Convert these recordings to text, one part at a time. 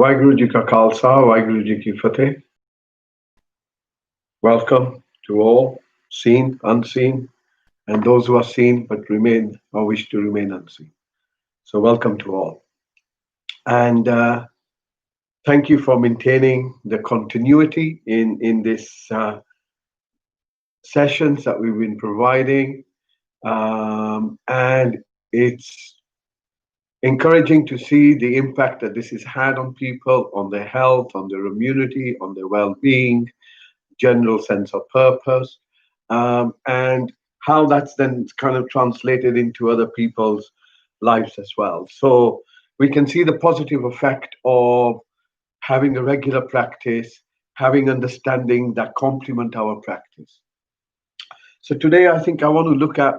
Waheguru Ji Ka Khalsa, Waheguru Ji Ki Fateh. Welcome to all, seen, unseen, and those who are seen but remain or wish to remain unseen. So, welcome to all. And thank you for maintaining the continuity in this sessions that we've been providing. And it's encouraging to see the impact that this has had on people, on their health, on their immunity, on their well-being, general sense of purpose, and how that's then kind of translated into other people's lives as well. So we can see the positive effect of having a regular practice, having understanding that complement our practice. So today I think I want to look at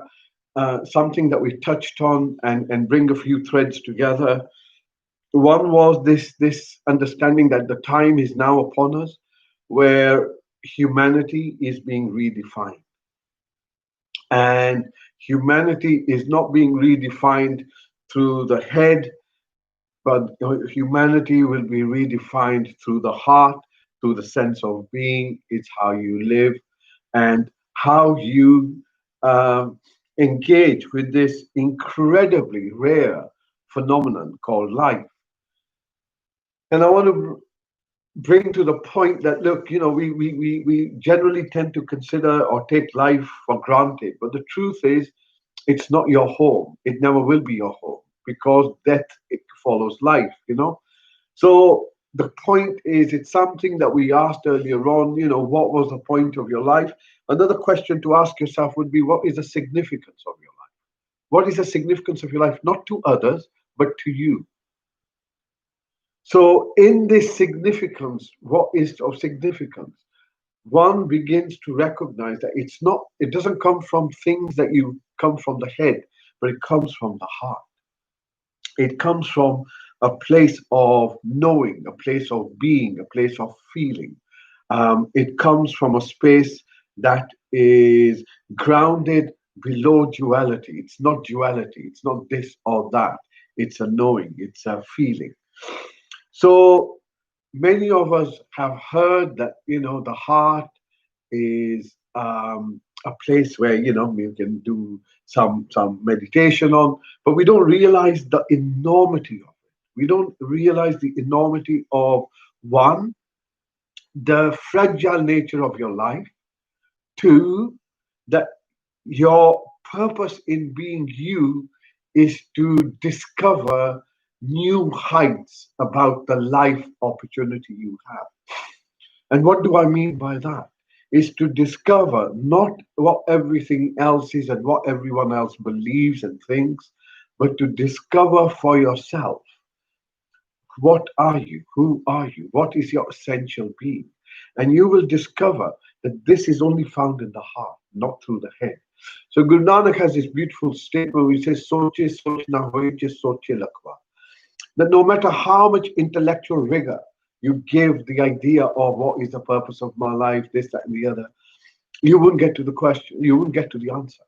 something that we touched on and bring a few threads together. One was this understanding that the time is now upon us where humanity is being redefined. And humanity is not being redefined through the head, but humanity will be redefined through the heart, through the sense of being. It's how you live and how you engage with this incredibly rare phenomenon called life. And I want to bring to the point that look, we generally tend to consider or take life for granted, but the truth is it's not your home. It never will be your home because death, it follows life. So the point is, it's something that we asked earlier on, what was the point of your life? Another question to ask yourself would be, what is the significance of your life? What is the significance of your life, not to others, but to you? So in this significance, what is of significance? One begins to recognize that it doesn't come from things that you come from the head, but it comes from the heart. It comes from a place of knowing, a place of being, a place of feeling. It comes from a space that is grounded below duality. It's not duality. It's not this or that. It's a knowing. It's a feeling. So many of us have heard that the heart is a place where we can do some meditation on, but we don't realize the enormity of it. We don't realize the enormity of one, the fragile nature of your life. Two, that your purpose in being you is to discover new heights about the life opportunity you have. And what do I mean by that? Is to discover not what everything else is and what everyone else believes and thinks, but to discover for yourself, what are you? Who are you? What is your essential being? And you will discover that this is only found in the heart, not through the head. So Guru Nanak has this beautiful statement where he says, Soche soch na hoye je soche lakwa. That no matter how much intellectual rigor you give the idea of what is the purpose of my life, this, that, and the other, you wouldn't get to the question, you wouldn't get to the answer.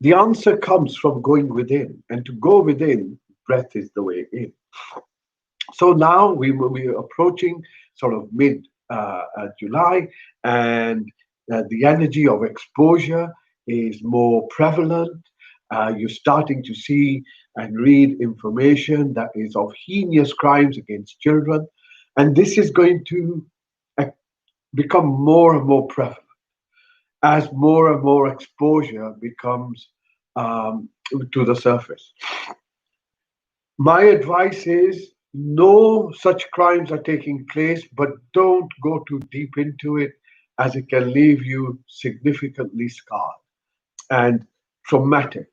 The answer comes from going within, and to go within, breath is the way in. So now we are approaching sort of mid July, and the energy of exposure is more prevalent. You're starting to see and read information that is of heinous crimes against children. And this is going to become more and more prevalent as more and more exposure becomes to the surface. My advice is no such crimes are taking place, but don't go too deep into it, as it can leave you significantly scarred and traumatic,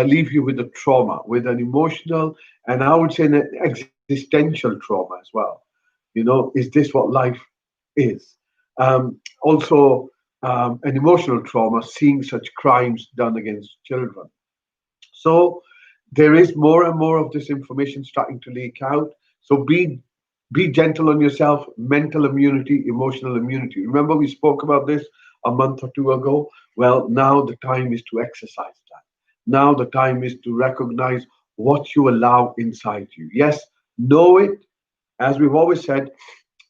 leave you with a trauma, with an emotional, and I would say an existential trauma as well. Is this what life is? Also, an emotional trauma, seeing such crimes done against children. So there is more and more of this information starting to leak out. So be gentle on yourself. Mental immunity, emotional immunity. Remember we spoke about this a month or two ago? Well, now the time is to exercise that. Now the time is to recognize what you allow inside you. Yes, know it, As we've always said,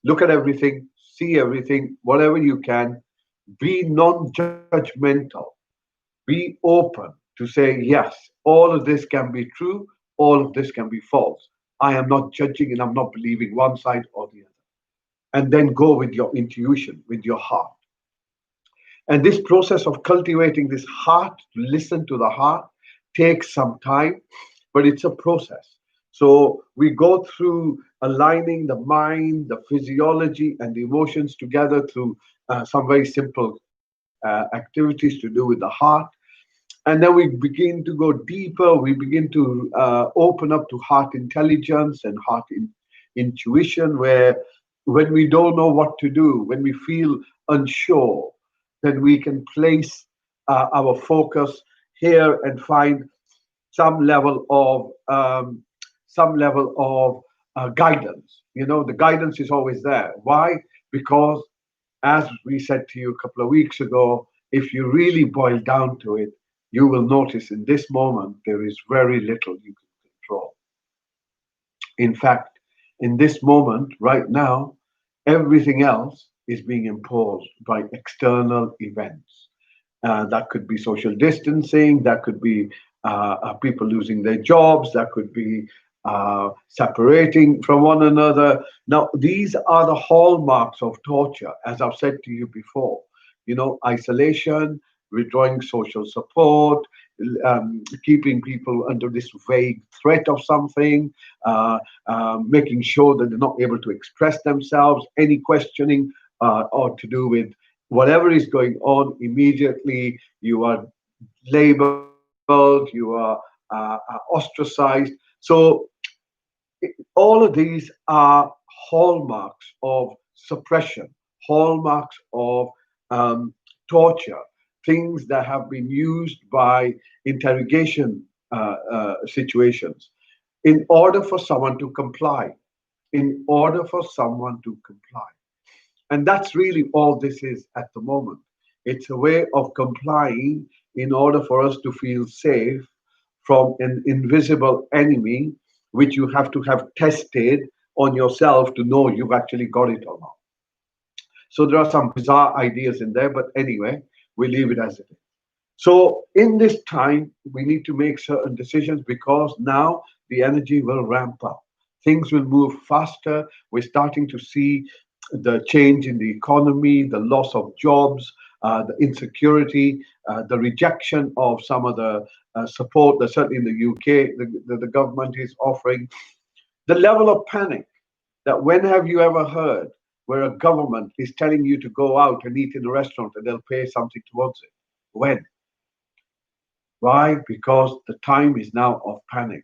look at everything, see everything, whatever you can, be non judgmental, be open to say, yes, all of this can be true, all of this can be false. I am not judging and I'm not believing one side or the other. And then go with your intuition, with your heart. And this process of cultivating this heart, to listen to the heart, takes some time, but it's a process. So we go through aligning the mind, the physiology, and the emotions together through some very simple activities to do with the heart. And then we begin to go deeper. We begin to open up to heart intelligence and intuition, where when we don't know what to do, when we feel unsure, then we can place our focus here and find some level of guidance. You know, the guidance is always there. Why? Because, as we said to you a couple of weeks ago, if you really boil down to it, you will notice in this moment there is very little you can control. In fact, in this moment, right now, everything else is being imposed by external events. That could be social distancing, that could be people losing their jobs, that could be separating from one another. Now, these are the hallmarks of torture, as I've said to you before. You know, isolation, withdrawing social support, keeping people under this vague threat of something, making sure that they're not able to express themselves, any questioning or to do with whatever is going on, immediately you are labeled, you are ostracized. So all of these are hallmarks of suppression, hallmarks of um, torture, things that have been used by interrogation situations in order for someone to comply, in order for someone to comply. And that's really all this is at the moment. It's a way of complying in order for us to feel safe from an invisible enemy, which you have to have tested on yourself to know you've actually got it or not. So there are some bizarre ideas in there, but anyway, we leave it as it is. So in this time, we need to make certain decisions because now the energy will ramp up. Things will move faster. We're starting to see the change in the economy, the loss of jobs, the insecurity, the rejection of some of the support that certainly in the UK the government is offering. The level of panic that when have you ever heard where a government is telling you to go out and eat in a restaurant and they'll pay something towards it? When? Why? Because the time is now of panic.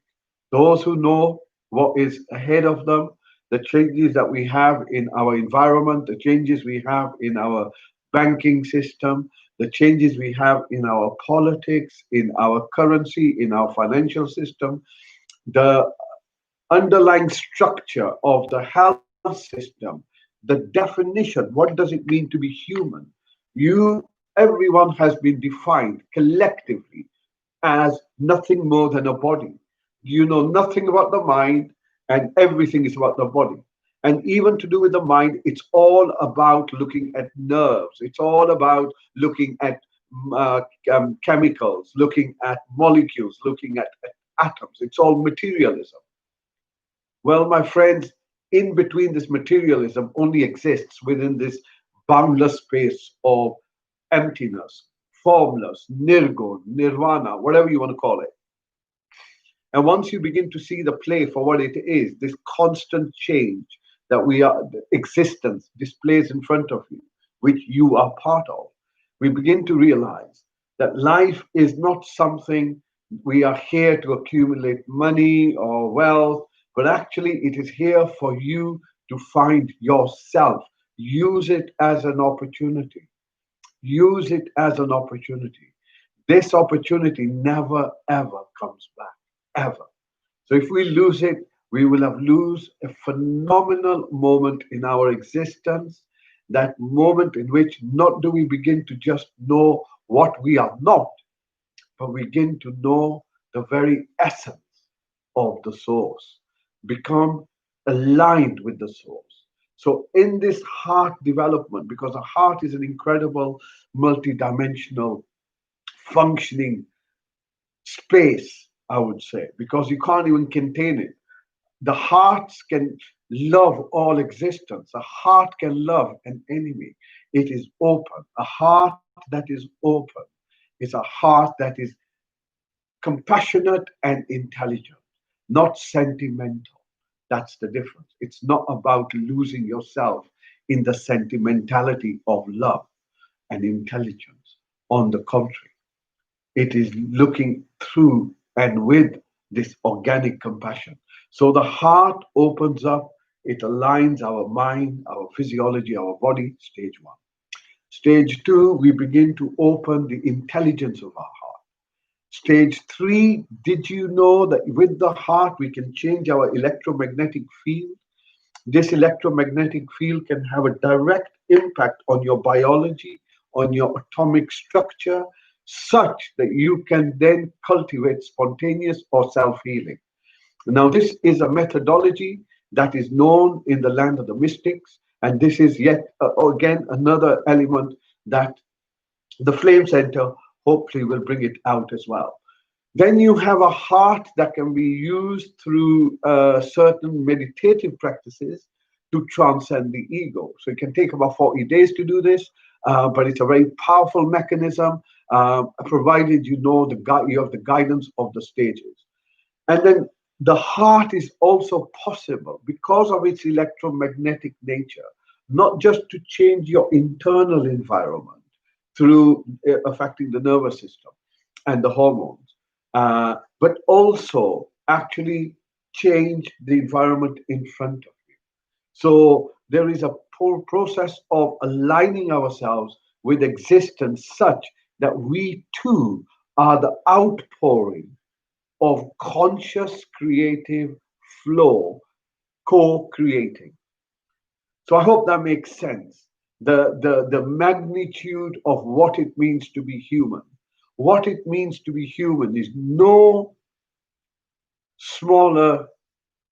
Those who know what is ahead of them, the changes that we have in our environment, the changes we have in our banking system, the changes we have in our politics, in our currency, in our financial system, the underlying structure of the health system, the definition, what does it mean to be human? You, everyone has been defined collectively as nothing more than a body. You know nothing about the mind, and everything is about the body. And even to do with the mind, it's all about looking at nerves, it's all about looking at chemicals, looking at molecules, looking at atoms. It's all materialism. Well, my friends, in between this materialism only exists within this boundless space of emptiness, formless, nirgun, nirvana, whatever you want to call it. And once you begin to see the play for what it is, this constant change that we are, the existence displays in front of you, which you are part of, we begin to realize that life is not something we are here to accumulate money or wealth, but actually it is here for you to find yourself. Use it as an opportunity. Use it as an opportunity. This opportunity never ever comes back, ever. So if we lose it, we will have lose a phenomenal moment in our existence. That moment in which not do we begin to just know what we are not, but begin to know the very essence of the source. Become aligned with the source. So, in this heart development, because the heart is an incredible multidimensional functioning space, I would say, because you can't even contain it. The heart can love all existence. A heart can love an enemy. It is open. A heart that is open is a heart that is compassionate and intelligent, not sentimental. That's the difference. It's not about losing yourself in the sentimentality of love and intelligence. On the contrary, it is looking through and with this organic compassion. So the heart opens up, it aligns our mind, our physiology, our body, stage one. Stage two, we begin to open the intelligence of our heart. Stage three, did you know that with the heart we can change our electromagnetic field? This electromagnetic field can have a direct impact on your biology, on your atomic structure, such that you can then cultivate spontaneous or self healing. Now, this is a methodology that is known in the land of the mystics, and this is yet again another element that the Flame Center hopefully will bring it out as well. Then you have a heart that can be used through certain meditative practices to transcend the ego. So it can take about 40 days to do this, but it's a very powerful mechanism, provided you know you have the guidance of the stages. And then the heart is also possible because of its electromagnetic nature, not just to change your internal environment through affecting the nervous system and the hormones, but also actually change the environment in front of you. So there is a process of aligning ourselves with existence such that we too are the outpouring of conscious creative flow, co-creating. So I hope that makes sense. The magnitude of what it means to be human. What it means to be human is no smaller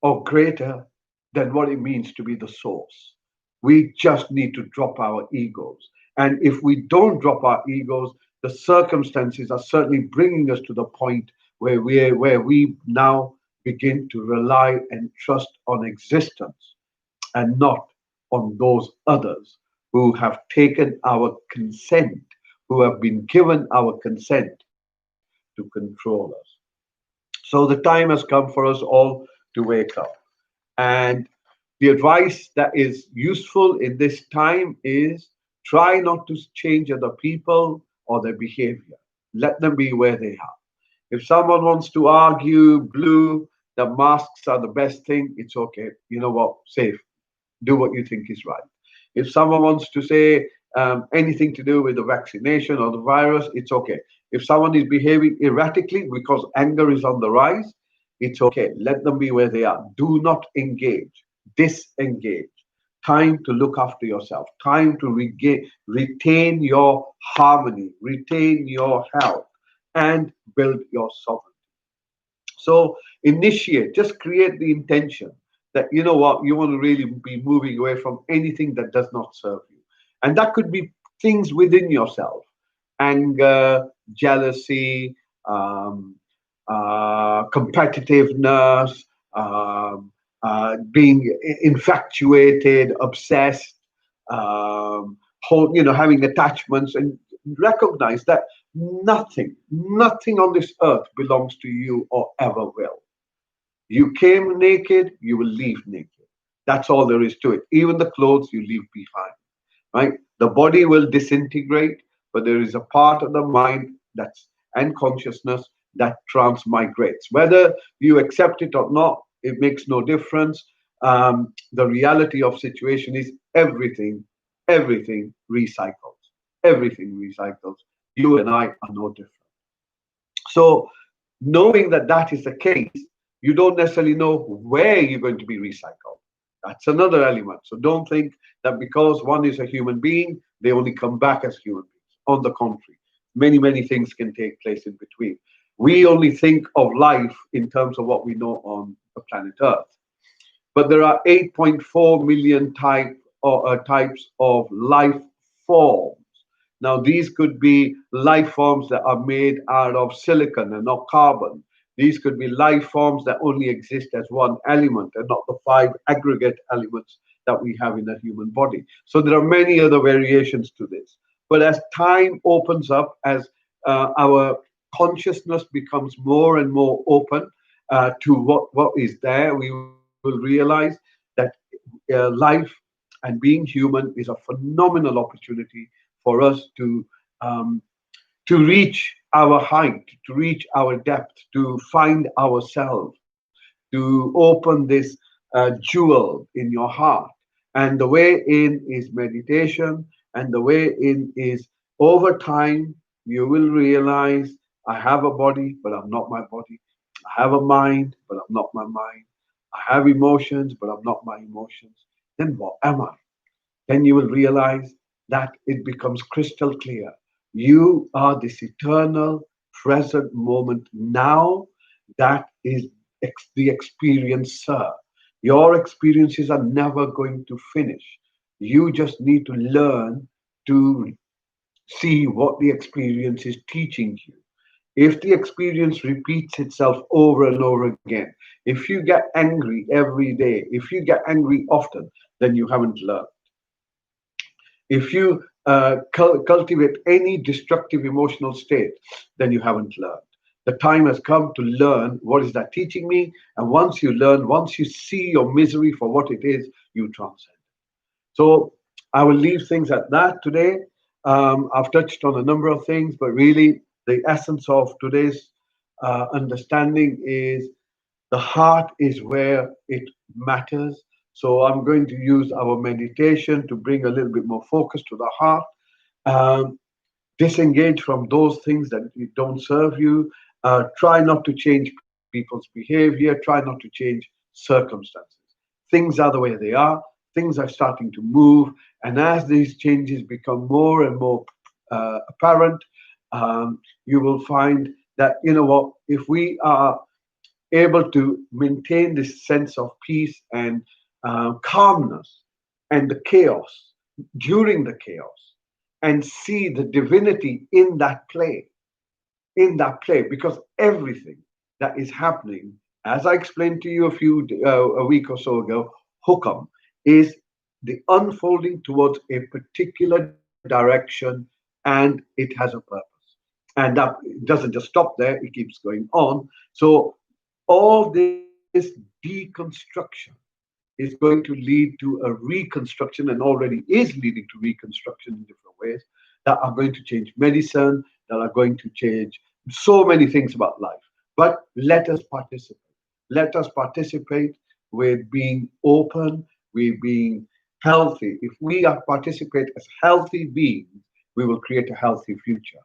or greater than what it means to be the source. We just need to drop our egos. And if we don't drop our egos, the circumstances are certainly bringing us to the point where we now begin to rely and trust on existence and not on those others who have taken our consent, who have been given our consent to control us. So the time has come for us all to wake up. And the advice that is useful in this time is try not to change other people or their behavior. Let them be where they are. If someone wants to argue blue, the masks are the best thing, it's okay. You know what? Safe. Do what you think is right. If someone wants to say anything to do with the vaccination or the virus, it's okay. If someone is behaving erratically because anger is on the rise, it's okay. Let them be where they are. Do not engage, disengage. Time to look after yourself, time to retain your harmony, retain your health, and build your sovereignty. So initiate, just create the intention that you know what, you want to really be moving away from anything that does not serve you. And that could be things within yourself: anger, jealousy, competitiveness, being infatuated, obsessed, having attachments, and recognize that nothing on this earth belongs to you or ever will. You came naked, you will leave naked. That's all there is to it. Even the clothes you leave behind, right? The body will disintegrate, but there is a part of the mind that's and consciousness that transmigrates. Whether you accept it or not, it makes no difference. The reality of situation is everything recycles. Everything recycles. You and I are no different. So, knowing that that is the case, you don't necessarily know where you're going to be recycled. That's another element. So, don't think that because one is a human being, they only come back as human beings. On the contrary, many things can take place in between. We only think of life in terms of what we know on the planet Earth. but there are 8.4 million types of life forms. Now, these could be life forms that are made out of silicon and not carbon. These could be life forms that only exist as one element and not the five aggregate elements that we have in a human body. So there are many other variations to this. But as time opens up, as our consciousness becomes more and more open to what is there, we will realize that life and being human is a phenomenal opportunity for us um, to reach our height, to reach our depth, to find ourselves, to open this jewel in your heart. And the way in is meditation, and the way in is over time, you will realize I have a body, but I'm not my body. I have a mind, but I'm not my mind. I have emotions, but I'm not my emotions. Then what am I? Then you will realize that it becomes crystal clear. You are this eternal present moment now that is the experiencer. Your experiences are never going to finish. You just need to learn to see what the experience is teaching you. If the experience repeats itself over and over again, if you get angry every day, if you get angry often, then you haven't learned. If you cultivate any destructive emotional state, then you haven't learned. The time has come to learn what is that teaching me. And once you learn, once you see your misery for what it is, you transcend. So I will leave things at that today. I've touched on a number of things, but really the essence of today's understanding is the heart is where it matters. So I'm going to use our meditation to bring a little bit more focus to the heart. Um, Disengage from those things that don't serve you. Try not to change people's behavior. Try not to change circumstances. Things are the way they are. Things are starting to move. And as these changes become more and more apparent, you will find that, you know what, if we are able to maintain this sense of peace and calmness and the chaos during the chaos and see the divinity in that play, because everything that is happening, as I explained to you a week or so ago, hukam is the unfolding towards a particular direction, and it has a purpose. And that doesn't just stop there, it keeps going on. So all this deconstruction is going to lead to a reconstruction, and already is leading to reconstruction in different ways that are going to change medicine, that are going to change so many things about life. But let us participate. Let us participate with being open, with being healthy. If we are participate as healthy beings, we will create a healthy future.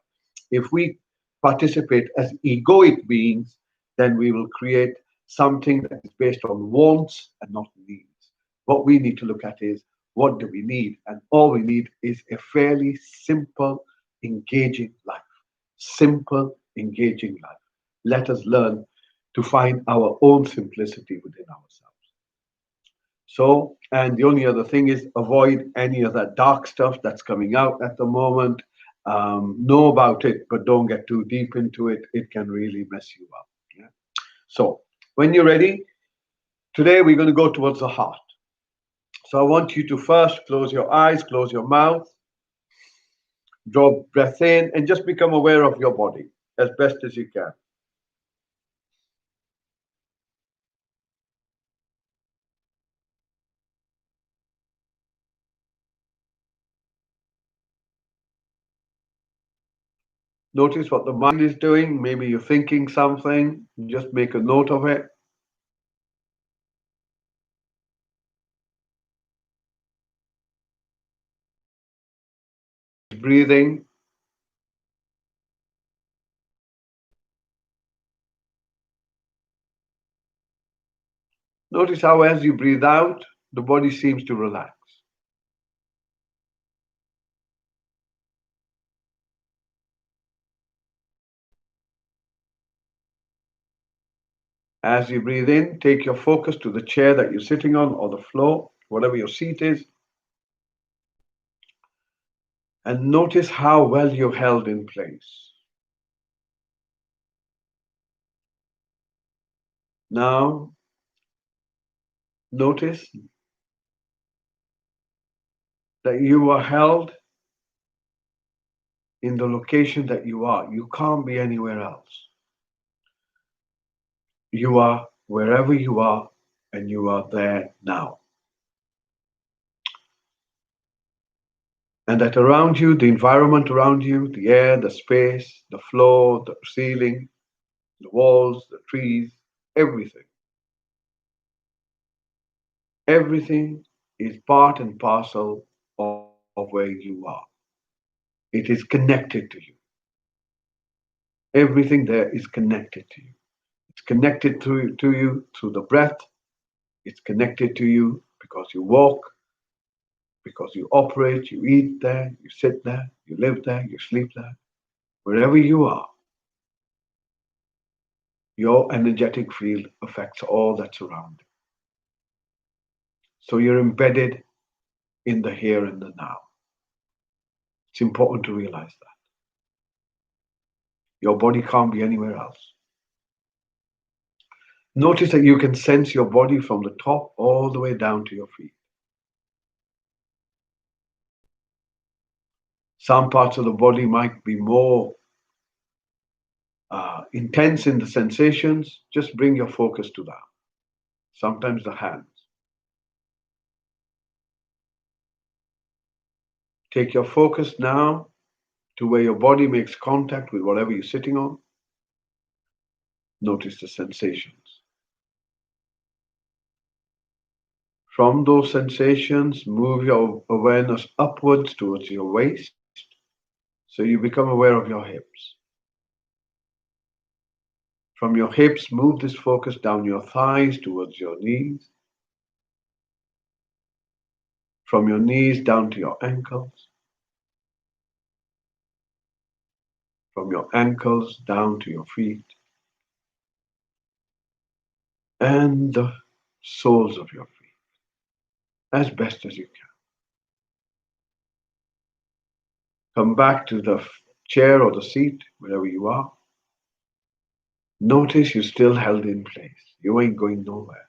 If we participate as egoic beings, then we will create something that is based on wants and not needs. What we need to look at is what do we need? And all we need is a fairly simple, engaging life. Simple, engaging life. Let us learn to find our own simplicity within ourselves. So, and the only other thing is avoid any of that dark stuff that's coming out at the moment. Know about it, but don't get too deep into it. It can really mess you up. Yeah? So, when you're ready, today we're going to go towards the heart. So, I want you to first close your eyes, close your mouth, draw breath in, and just become aware of your body as best as you can. Notice what the mind is doing. Maybe you're thinking something, just make a note of it. Breathing. Notice how, as you breathe out, the body seems to relax. As you breathe in, take your focus to the chair that you're sitting on or the floor, whatever your seat is, and notice how well you're held in place. Now, notice that you are held in the location that you are. You can't be anywhere else. You are wherever you are, and you are there now. And that around you, the environment around you, the air, the space, the floor, the ceiling, the walls, the trees, everything, everything is part and parcel of where you are. It is connected to you. Everything there is connected to you. It's connected to you through the breath. It's connected to you because you walk, because you operate, you eat there, you sit there, you live there, you sleep there. Wherever you are, your energetic field affects all that's around. So you're embedded in the here and the now. It's important to realize that. Your body can't be anywhere else. Notice that you can sense your body from the top all the way down to your feet. Some parts of the body might be more intense in the sensations. Just bring your focus to that. Sometimes the hands. Take your focus now to where your body makes contact with whatever you're sitting on. Notice the sensations. From those sensations, move your awareness upwards towards your waist so you become aware of your hips. From your hips, move this focus down your thighs towards your knees. From your knees down to your ankles. From your ankles down to your feet. And the soles of your feet as best as you can. Come back to the chair or the seat, wherever you are. Notice you're still held in place. You ain't going nowhere.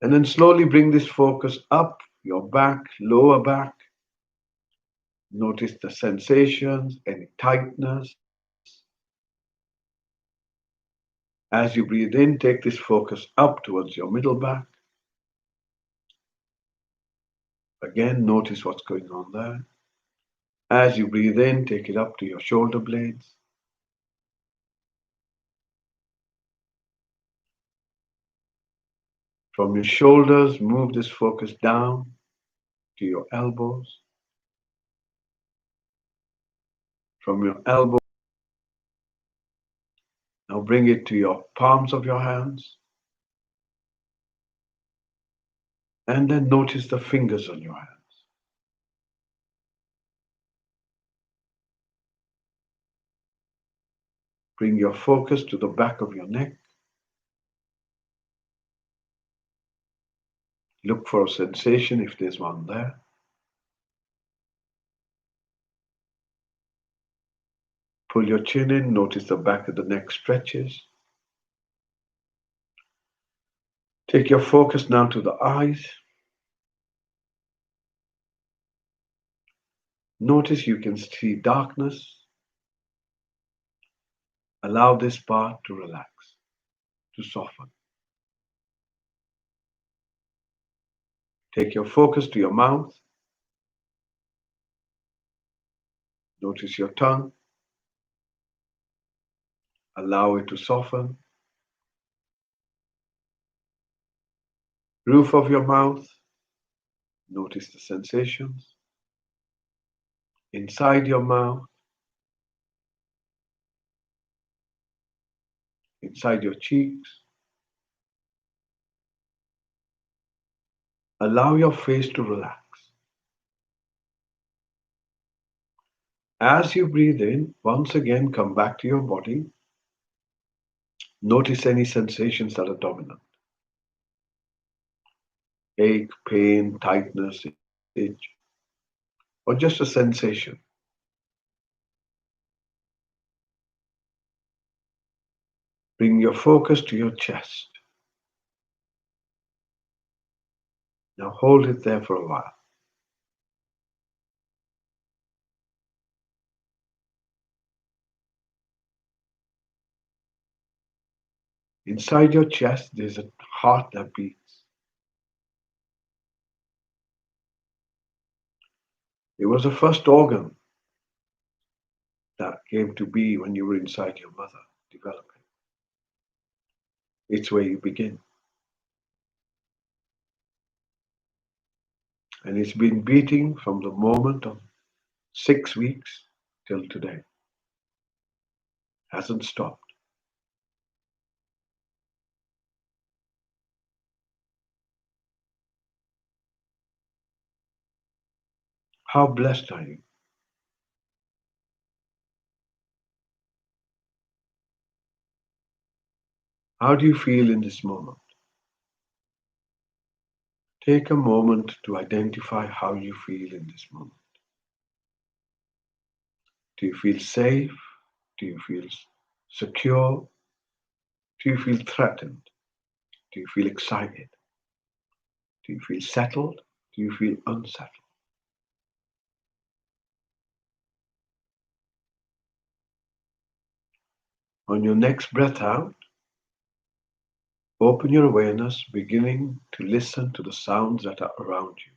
And then slowly bring this focus up your back, lower back. Notice the sensations, any tightness. As you breathe in, take this focus up towards your middle back. Again, notice what's going on there. As you breathe in, take it up to your shoulder blades. From your shoulders, move this focus down to your elbows. From your elbow, now bring it to your palms of your hands. And then notice the fingers on your hands. Bring your focus to the back of your neck. Look for a sensation if there's one there. Pull your chin in, notice the back of the neck stretches. Take your focus now to the eyes. Notice you can see darkness. Allow this part to relax, to soften. Take your focus to your mouth. Notice your tongue. Allow it to soften. Roof of your mouth. Notice the sensations. Inside your mouth. Inside your cheeks. Allow your face to relax. As you breathe in, once again come back to your body. Notice any sensations that are dominant: ache, pain, tightness, itch, or just a sensation. Bring your focus to your chest. Now hold it there for a while. Inside your chest, there's a heart that beats. It was the first organ that came to be when you were inside your mother, developing. It's where you begin. And it's been beating from the moment of 6 weeks till today. Hasn't stopped. How blessed are you? How do you feel in this moment? Take a moment to identify how you feel in this moment. Do you feel safe? Do you feel secure? Do you feel threatened? Do you feel excited? Do you feel settled? Do you feel unsettled? On your next breath out, open your awareness, beginning to listen to the sounds that are around you.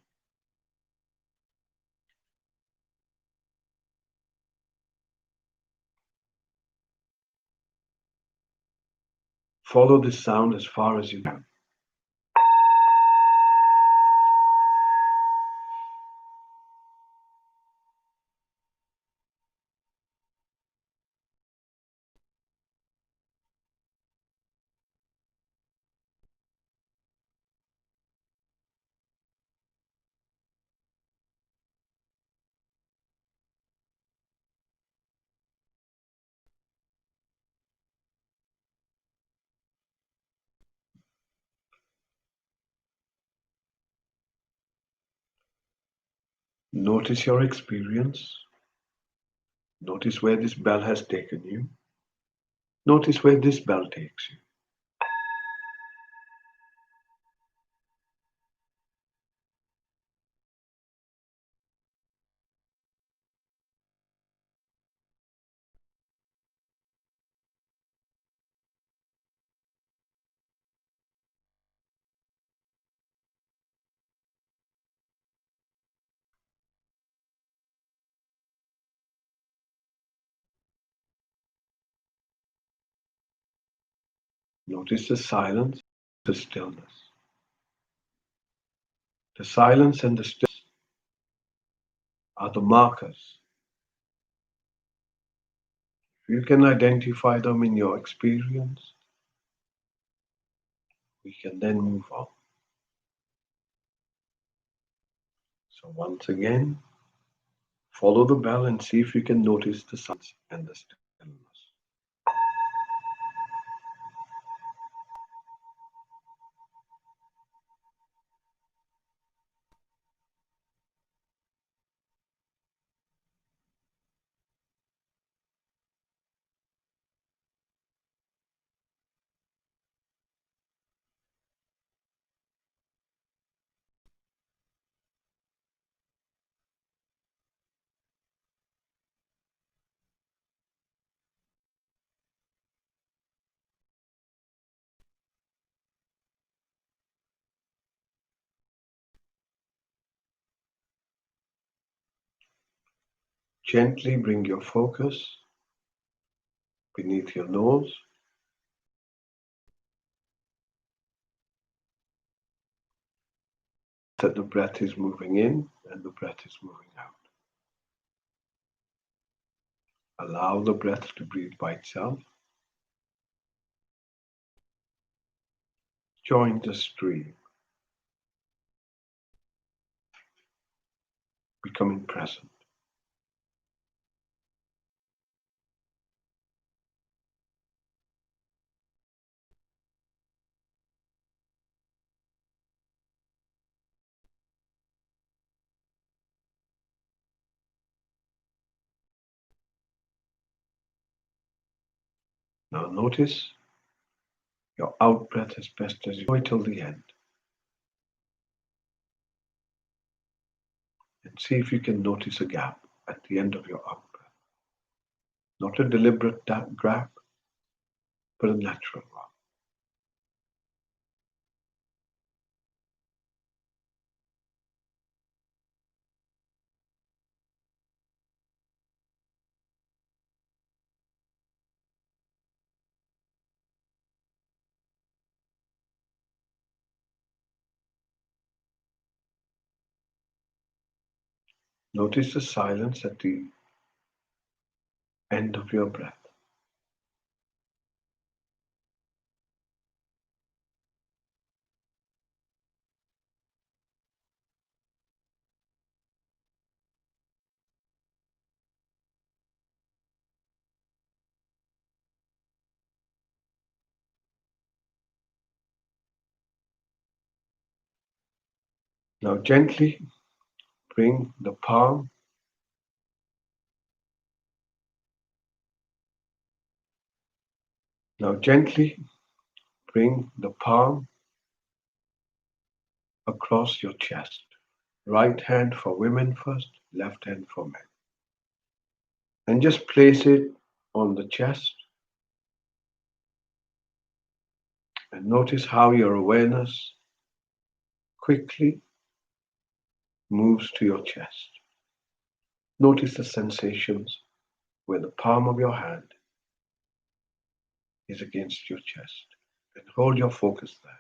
Follow this sound as far as you can. Notice your experience. Notice where this bell has taken you. Notice where this bell takes you. Notice the silence, the stillness. The silence and the stillness are the markers. If you can identify them in your experience, we can then move on. So once again, follow the bell and see if you can notice the silence and the stillness. Gently bring your focus beneath your nose. That the breath is moving in and the breath is moving out. Allow the breath to breathe by itself. Join the stream, becoming present. Now notice your out breath as best as you go till the end. And see if you can notice a gap at the end of your out breath. Not a deliberate gap, but a natural one. Notice the silence at the end of your breath. Now gently bring the palm Now gently bring the palm across your chest. Right hand for women first, left hand for men. And just place it on the chest and notice how your awareness quickly moves to your chest. Notice the sensations where the palm of your hand is against your chest. And hold your focus there.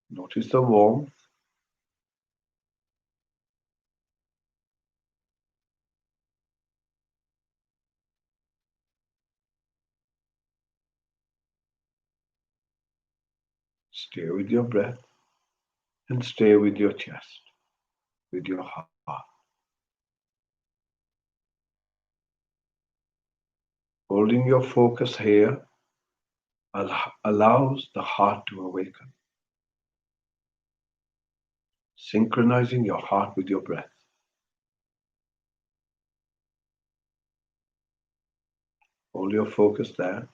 Notice the warmth. Stay with your breath and stay with your chest, with your heart. Holding your focus here allows the heart to awaken, synchronizing your heart with your breath. Hold your focus there.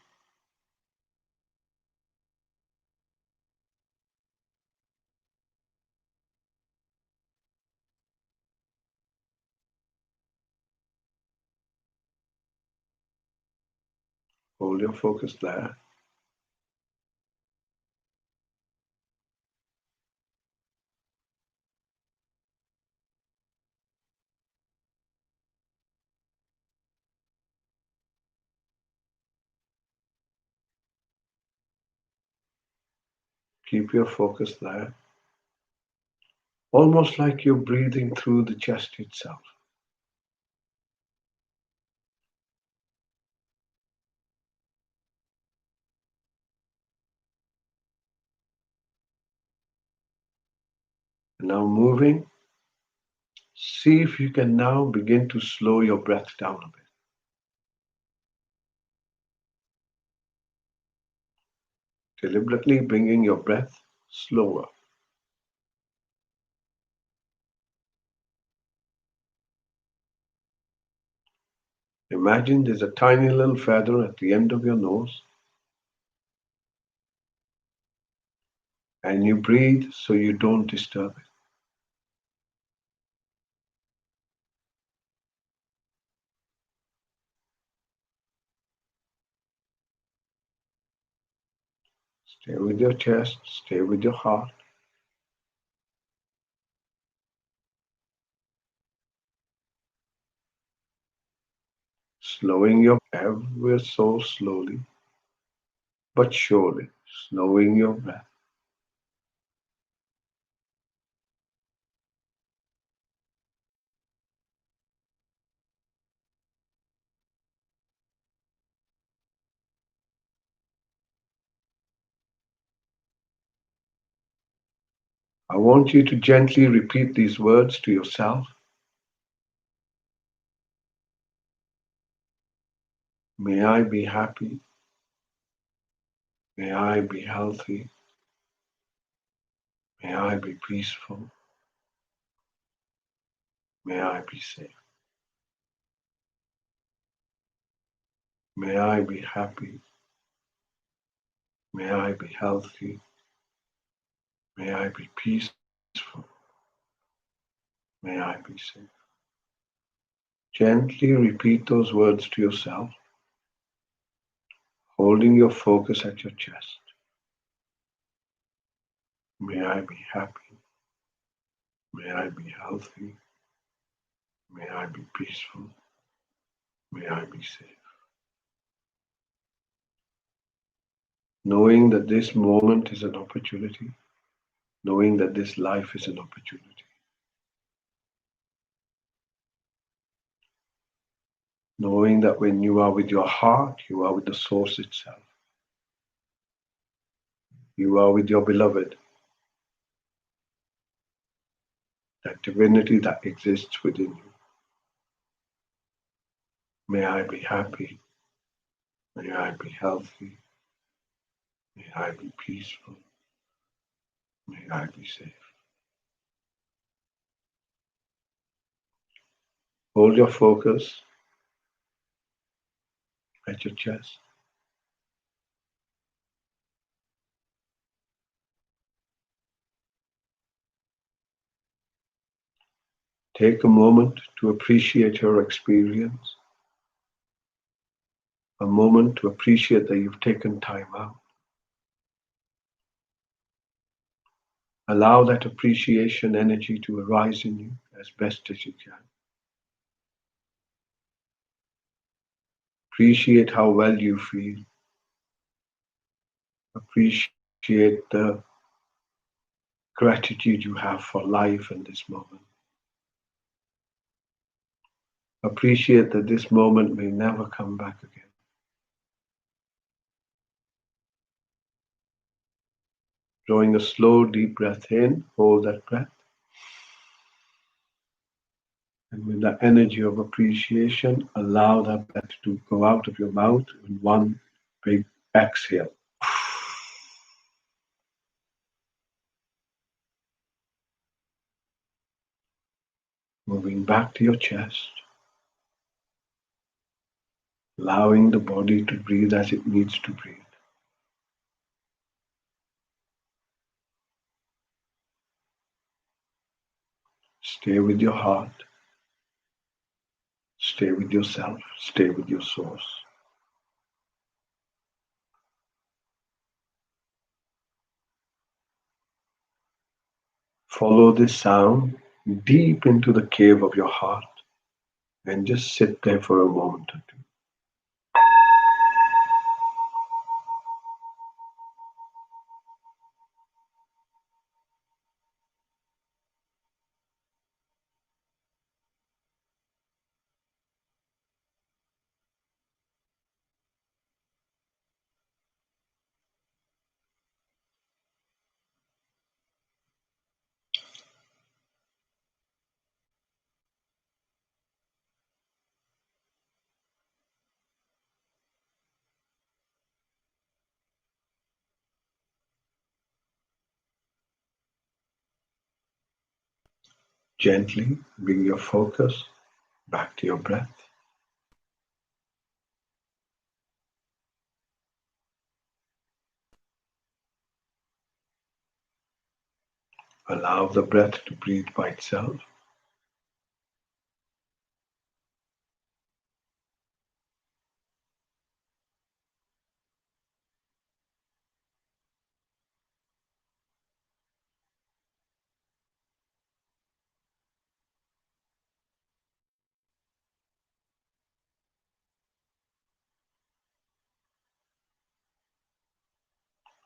Hold your focus there. Keep your focus there. Almost like you're breathing through the chest itself. Now moving, see if you can now begin to slow your breath down a bit. Deliberately bringing your breath slower. Imagine there's a tiny little feather at the end of your nose, and you breathe so you don't disturb it. Stay with your chest, stay with your heart. Slowing your ever so slowly, but surely, slowing your breath. I want you to gently repeat these words to yourself. May I be happy. May I be healthy. May I be peaceful. May I be safe. May I be happy. May I be healthy. May I be peaceful. May I be safe. Gently repeat those words to yourself, holding your focus at your chest. May I be happy. May I be healthy. May I be peaceful. May I be safe. Knowing that this moment is an opportunity, knowing that this life is an opportunity. Knowing that when you are with your heart, you are with the source itself. You are with your beloved, that divinity that exists within you. May I be happy. May I be healthy. May I be peaceful. May I be safe. Hold your focus at your chest. Take a moment to appreciate your experience, a moment to appreciate that you've taken time out. Allow that appreciation energy to arise in you as best as you can. Appreciate how well you feel. Appreciate the gratitude you have for life in this moment. Appreciate that this moment may never come back again. Drawing a slow, deep breath in, hold that breath. And with the energy of appreciation, allow that breath to go out of your mouth in one big exhale. Moving back to your chest, allowing the body to breathe as it needs to breathe. Stay with your heart. Stay with yourself. Stay with your source. Follow this sound deep into the cave of your heart and just sit there for a moment or two. Gently bring your focus back to your breath. Allow the breath to breathe by itself.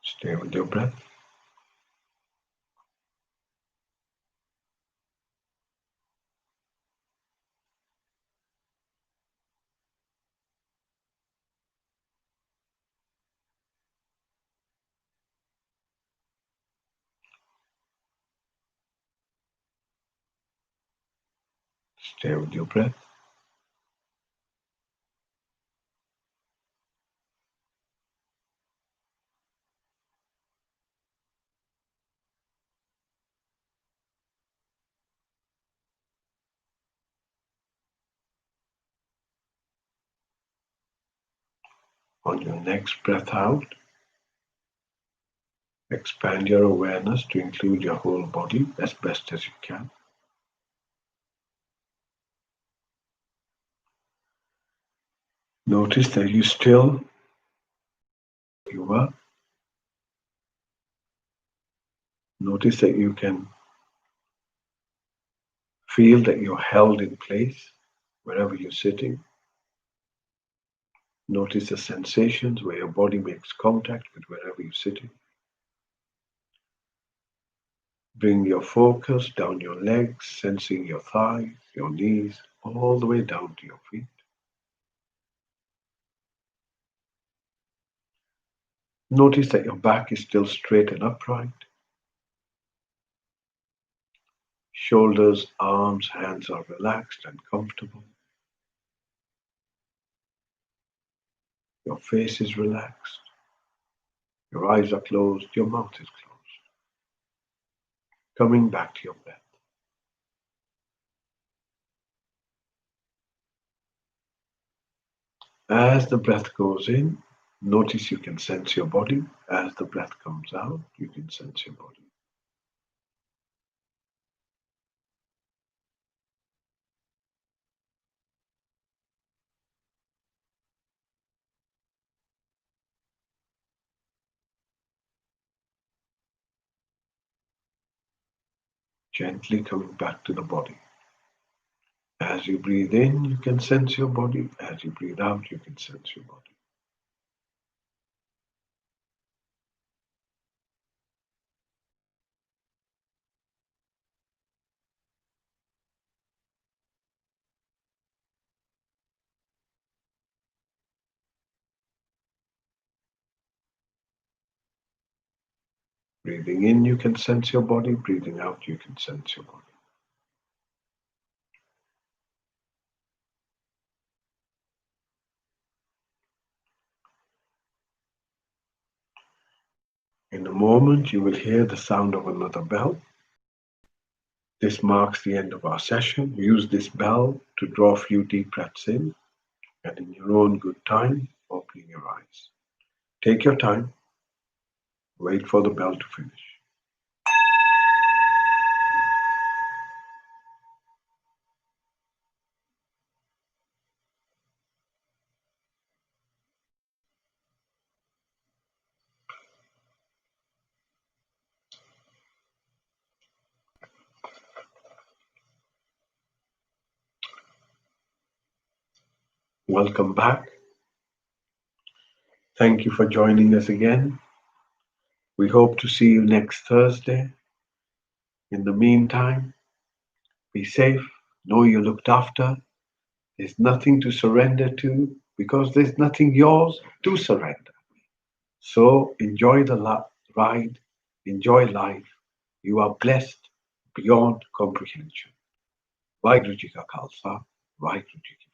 Stay with your breath. Stay with your breath. On your next breath out, expand your awareness to include your whole body as best as you can. Notice that you still you were. Notice that you can feel that you're held in place wherever you're sitting. Notice the sensations where your body makes contact with wherever you're sitting. Bring your focus down your legs, sensing your thighs, your knees, all the way down to your feet. Notice that your back is still straight and upright. Shoulders, arms, hands are relaxed and comfortable. Your face is relaxed. Your eyes are closed. Your mouth is closed. Coming back to your breath. As the breath goes in, notice you can sense your body. As the breath comes out, you can sense your body. Gently coming back to the body. As you breathe in, you can sense your body. As you breathe out, you can sense your body. Breathing in, you can sense your body. Breathing out, you can sense your body. In a moment, you will hear the sound of another bell. This marks the end of our session. Use this bell to draw a few deep breaths in, and in your own good time, opening your eyes. Take your time. Wait for the bell to finish. Welcome back. Thank you for joining us again. We hope to see you next Thursday. In the meantime, be safe. Know you're looked after. There's nothing to surrender to because there's nothing yours to surrender. So enjoy the ride, enjoy life. You are blessed beyond comprehension. Vaheguru Ji Ka Khalsa, Vaheguru Ji Ki